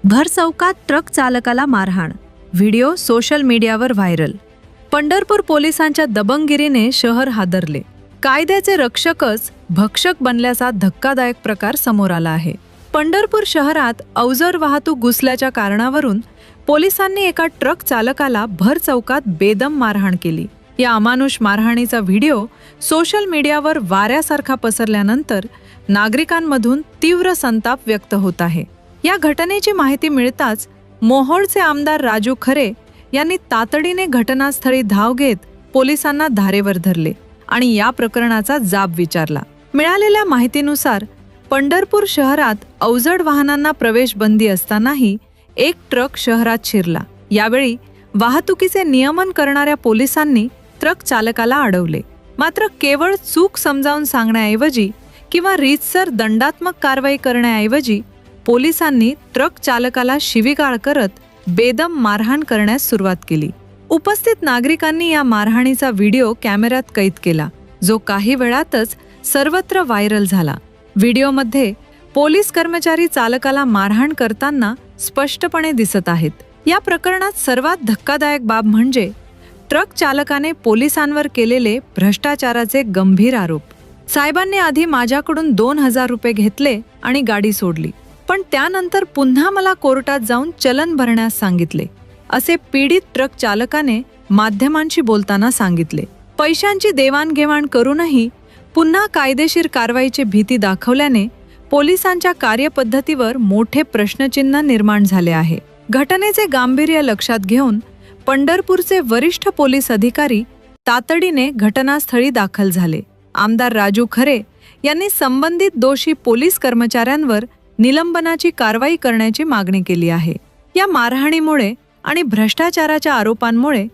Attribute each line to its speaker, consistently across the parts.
Speaker 1: भर चौकात ट्रक चालकाला मारहाण, व्हिडिओ सोशल मीडियावर व्हायरल। पंढरपूर पोलिसांच्या दबंगगिरीने शहर हादरले। कायद्याचे रक्षकच भक्षक बनल्याचा धक्कादायक प्रकार समोर आला आहे। पंढरपूर शहरात अवजड वाहतूक घुसल्याच्या कारणावरून पोलिसांनी एका ट्रक चालकाला भर चौकात बेदम मारहाण केली। या अमानुष मारहाणीचा व्हिडिओ सोशल मीडियावर वाऱ्यासारखा पसरल्यानंतर नागरिकांमधून तीव्र संताप व्यक्त होत आहे। या घटनेची माहिती मिळताच मोहोळचे आमदार राजू खरे यांनी तातडीने घटनास्थळी धाव घेत पोलिसांना धारेवर धरले आणि या प्रकरणाचा जाब विचारला। मिळालेल्या माहितीनुसार पंढरपूर शहरात अवजड वाहनांना प्रवेश बंदी असतानाही एक ट्रक शहरात शिरला। यावेळी वाहतुकीचे नियमन करणाऱ्या पोलिसांनी ट्रक चालकाला अडवले। मात्र केवळ चूक समजावून सांगण्याऐवजी किंवा रीतसर दंडात्मक कारवाई करण्याऐवजी पोलिसांनी ट्रक चालकाला शिवीगाळ करत बेदम मारहाण करण्यास सुरुवात केली। उपस्थित नागरिकांनी या मारहाणीचा व्हिडिओ कॅमेऱ्यात कैद केला, जो काही वेळातच सर्वत्र व्हायरल झाला। व्हिडिओमध्ये पोलीस कर्मचारी चालकाला मारहाण करताना स्पष्टपणे दिसत आहेत। या प्रकरणात सर्वात धक्कादायक बाब म्हणजे ट्रक चालकाने पोलिसांवर केलेले भ्रष्टाचाराचे गंभीर आरोप। साहेबांनी आधी माझ्याकडून 2000 रुपये घेतले आणि गाडी सोडली, पण त्यानंतर पुन्हा मला कोर्टात जाऊन चलन भरण्यास सांगितले, असे पीडित ट्रक चालकाने माध्यमांशी बोलताना सांगितले। पैशांची देवाणघेवाण करूनही पुन्हा कायदेशीर कारवाईची भीती दाखवल्याने पोलिसांच्या कार्यपद्धतीवर मोठे प्रश्नचिन्ह निर्माण झाले आहे। घटनेचे गांभीर्य लक्षात घेऊन पंढरपूरचे वरिष्ठ पोलीस अधिकारी तातडीने घटनास्थळी दाखल झाले। आमदार राजू खरे यांनी संबंधित दोषी पोलीस कर्मचाऱ्यांवर निलंबनाची कारवाई करण्याची मागणी केली आहे। या मारहाणीमुळे आणि भ्रष्टाचाराच्या आरोपांमुळे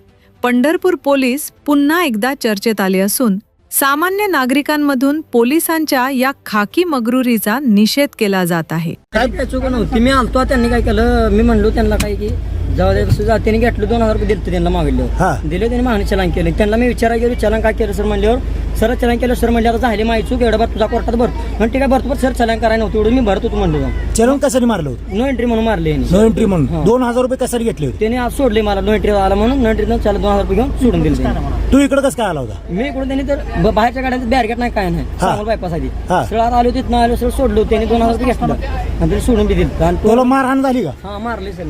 Speaker 1: पंढरपूर पोलीस पुन्हा एकदा चर्चेत आले असून सामान्य नागरिकांमधून पोलिसांच्या या खाकी मगरुरीचा निषेध केला जात आहे।
Speaker 2: काय चूक नव्हती, मी आलतो त्यांनी काय केलं, मी म्हणलो त्यांना काय की जाऊ त्यांनी घेतलं 2000 रुपये दिले, त्यांना मागितलं दिले, त्यांनी मागणी चलन केलं। त्यांना मी विचारा गेलो चलन काय केलं सर म्हणल्यावर, सर चलन केलं सर म्हणल्यावर झाले माझी चूक, एवढं भर तुझा कोर्टात भर म्हणून ठीक आहे भरतो, सर चलन करायला नव्हतं एवढं मी भरतो तू म्हणलो।
Speaker 3: चलन कशाने मारलं?
Speaker 2: नो एंट्री म्हणून मारले,
Speaker 3: नो एंट्री म्हणून 2000 रुपये कशाने घेतले?
Speaker 2: त्यांनी आज सोडले मला, नो एंट्री आला म्हणून नो एंट्री चला 2000 रुपये घेऊन सोडून दिले।
Speaker 3: तू इकडे कसं काय आला होता?
Speaker 2: मी इकडून त्यांनी तर बाहेरच्या गाड्यांचं बॅरगेट नाही काय नाही सांगल बायपासाठी सर आलो तिथं आलो सर सोडलो, त्यांनी 2000 रुपये घेतलं आणि सोडून बी दिलं।
Speaker 3: तुला मारहाण झाली का?
Speaker 2: हा मारले सर.